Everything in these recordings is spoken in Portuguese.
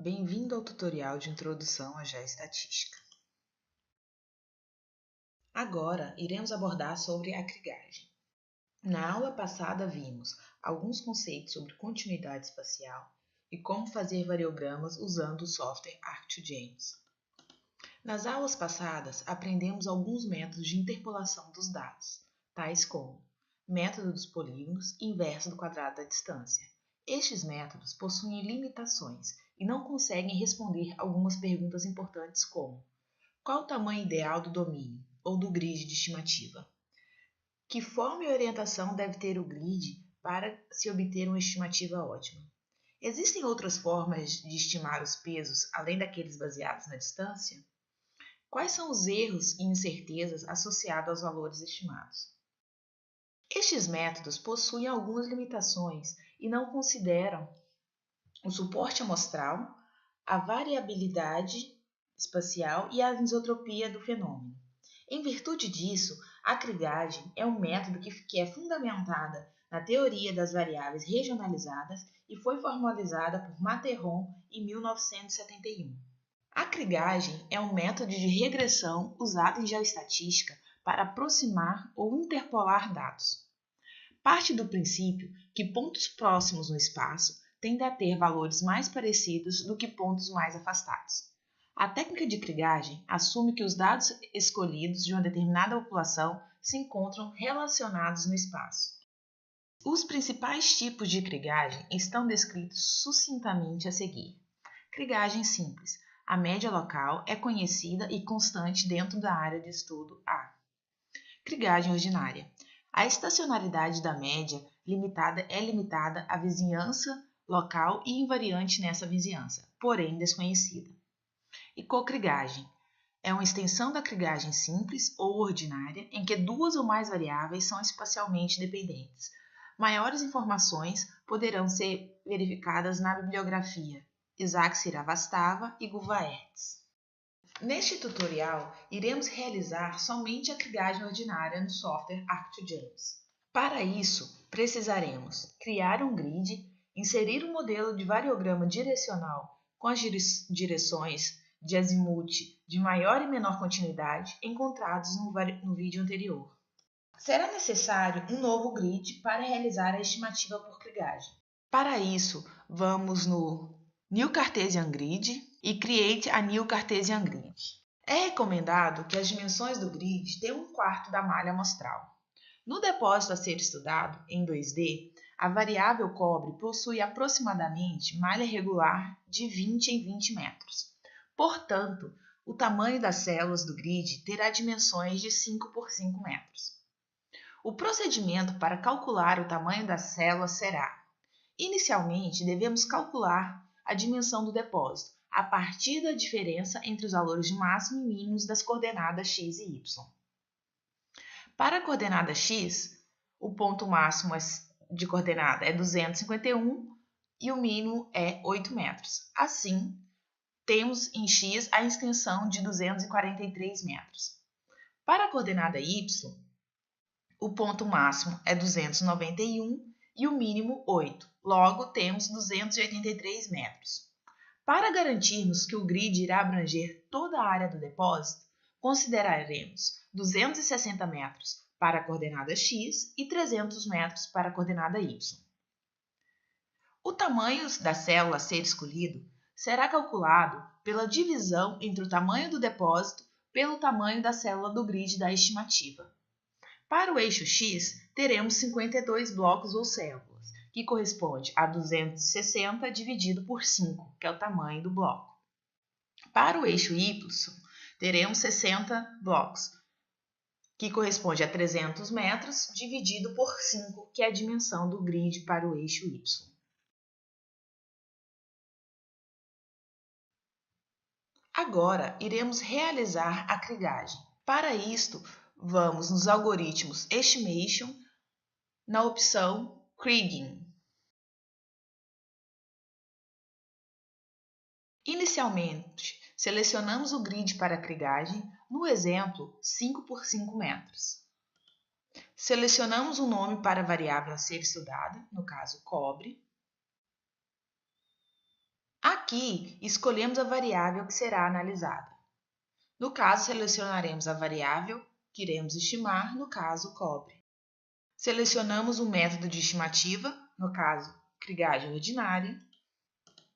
Bem-vindo ao tutorial de Introdução à Geoestatística. Agora, iremos abordar sobre a krigagem. Na aula passada vimos alguns conceitos sobre continuidade espacial e como fazer variogramas usando o software Arc2James. Nas aulas passadas, aprendemos alguns métodos de interpolação dos dados, tais como método dos polígonos e inverso do quadrado da distância. Estes métodos possuem limitações e não conseguem responder algumas perguntas importantes como: qual o tamanho ideal do domínio ou do grid de estimativa? Que forma e orientação deve ter o grid para se obter uma estimativa ótima? Existem outras formas de estimar os pesos além daqueles baseados na distância? Quais são os erros e incertezas associados aos valores estimados? Estes métodos possuem algumas limitações e não consideram o suporte amostral, a variabilidade espacial e a anisotropia do fenômeno. Em virtude disso, a krigagem é um método que é fundamentada na teoria das variáveis regionalizadas e foi formalizada por Matterhorn em 1971. A krigagem é um método de regressão usado em geoestatística para aproximar ou interpolar dados. Parte do princípio que pontos próximos no espaço tendem a ter valores mais parecidos do que pontos mais afastados. A técnica de krigagem assume que os dados escolhidos de uma determinada população se encontram relacionados no espaço. Os principais tipos de krigagem estão descritos sucintamente a seguir. Krigagem simples. A média local é conhecida e constante dentro da área de estudo A. Krigagem ordinária. A estacionalidade da média é limitada à vizinhança local e invariante nessa vizinhança, porém desconhecida. E cokrigagem. É uma extensão da krigagem simples ou ordinária em que duas ou mais variáveis são espacialmente dependentes. Maiores informações poderão ser verificadas na bibliografia Isaac Srivastawa e Guva Ertz. Neste tutorial, iremos realizar somente a krigagem ordinária no software Arc2James. Para isso, precisaremos criar um grid, inserir um modelo de variograma direcional com as direções de azimuth de maior e menor continuidade encontrados no vídeo anterior. Será necessário um novo grid para realizar a estimativa por krigagem. Para isso, vamos no New Cartesian Grid e Create a New Cartesian Grid. É recomendado que as dimensões do grid tenham 1/4 da malha amostral. No depósito a ser estudado, em 2D, a variável cobre possui aproximadamente malha regular de 20 em 20 metros. Portanto, o tamanho das células do grid terá dimensões de 5 por 5 metros. O procedimento para calcular o tamanho das células será: inicialmente, devemos calcular a dimensão do depósito a partir da diferença entre os valores de máximo e mínimos das coordenadas x e y. Para a coordenada x, o ponto máximo de coordenada é 251 e o mínimo é 8 metros. Assim, temos em x a extensão de 243 metros. Para a coordenada y, o ponto máximo é 291 e o mínimo 8. Logo, temos 283 metros. Para garantirmos que o grid irá abranger toda a área do depósito, consideraremos 260 metros para a coordenada x e 300 metros para a coordenada y. O tamanho da célula a ser escolhido será calculado pela divisão entre o tamanho do depósito pelo tamanho da célula do grid da estimativa. Para o eixo x, teremos 52 blocos ou células, que corresponde a 260 dividido por 5, que é o tamanho do bloco. Para o eixo y, teremos 60 blocos, que corresponde a 300 metros dividido por 5, que é a dimensão do grid para o eixo y. Agora, iremos realizar a krigagem. Para isto, vamos nos algoritmos Estimation, na opção Kriging. Inicialmente, selecionamos o grid para a krigagem, no exemplo 5 por 5 metros. Selecionamos um nome para a variável a ser estudada, no caso cobre. Aqui Aqui, escolhemos a variável que será analisada. No caso, selecionaremos a variável que iremos estimar, no caso, cobre. Selecionamos o método de estimativa, no caso, krigagem ordinária.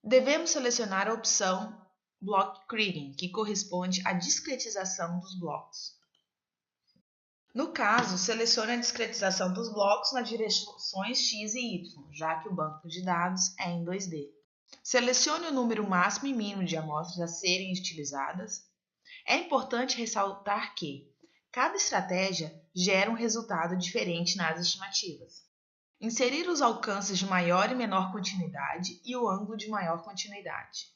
Devemos selecionar a opção Block Kriging, que corresponde à discretização dos blocos. No caso, selecione a discretização dos blocos nas direções x e y, já que o banco de dados é em 2D. Selecione o número máximo e mínimo de amostras a serem utilizadas. É importante ressaltar que cada estratégia gera um resultado diferente nas estimativas. Inserir os alcances de maior e menor continuidade e o ângulo de maior continuidade.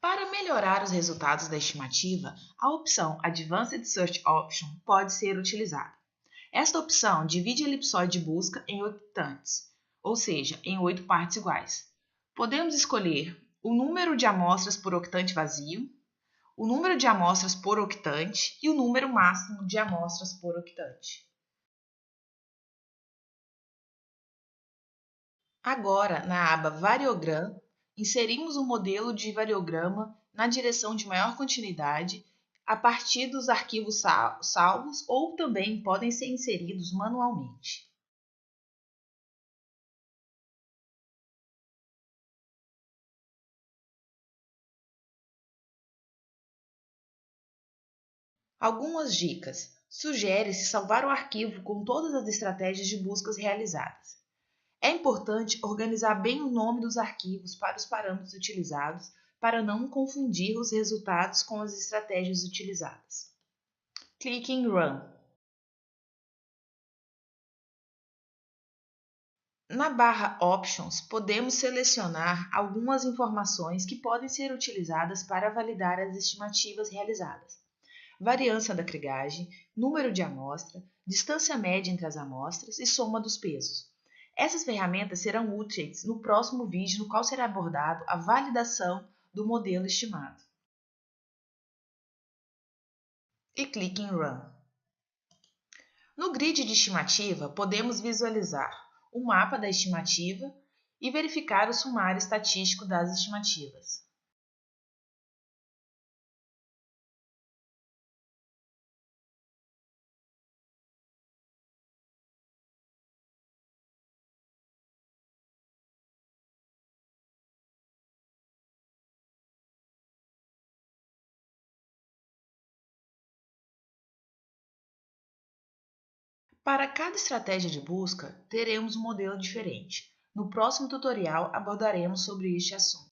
Para melhorar os resultados da estimativa, a opção Advanced Search Option pode ser utilizada. Esta opção divide a elipsoide de busca em octantes, ou seja, em 8 partes iguais. Podemos escolher o número de amostras por octante vazio, o número de amostras por octante e o número máximo de amostras por octante. Agora, na aba Variogram, inserimos um modelo de variograma na direção de maior continuidade a partir dos arquivos salvos ou também podem ser inseridos manualmente. Algumas dicas. Sugere-se salvar o arquivo com todas as estratégias de buscas realizadas. É importante organizar bem o nome dos arquivos para os parâmetros utilizados, para não confundir os resultados com as estratégias utilizadas. Clique em Run. Na barra Options, podemos selecionar algumas informações que podem ser utilizadas para validar as estimativas realizadas. Variância da krigagem, número de amostra, distância média entre as amostras e soma dos pesos. Essas ferramentas serão úteis no próximo vídeo, no qual será abordado a validação do modelo estimado. E clique em Run. No grid de estimativa, podemos visualizar o mapa da estimativa e verificar o sumário estatístico das estimativas. Para cada estratégia de busca, teremos um modelo diferente. No próximo tutorial abordaremos sobre este assunto.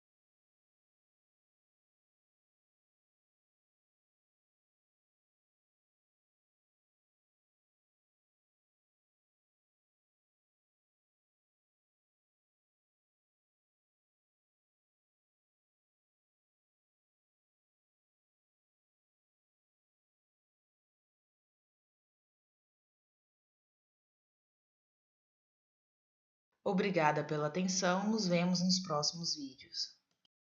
Obrigada pela atenção, nos vemos nos próximos vídeos.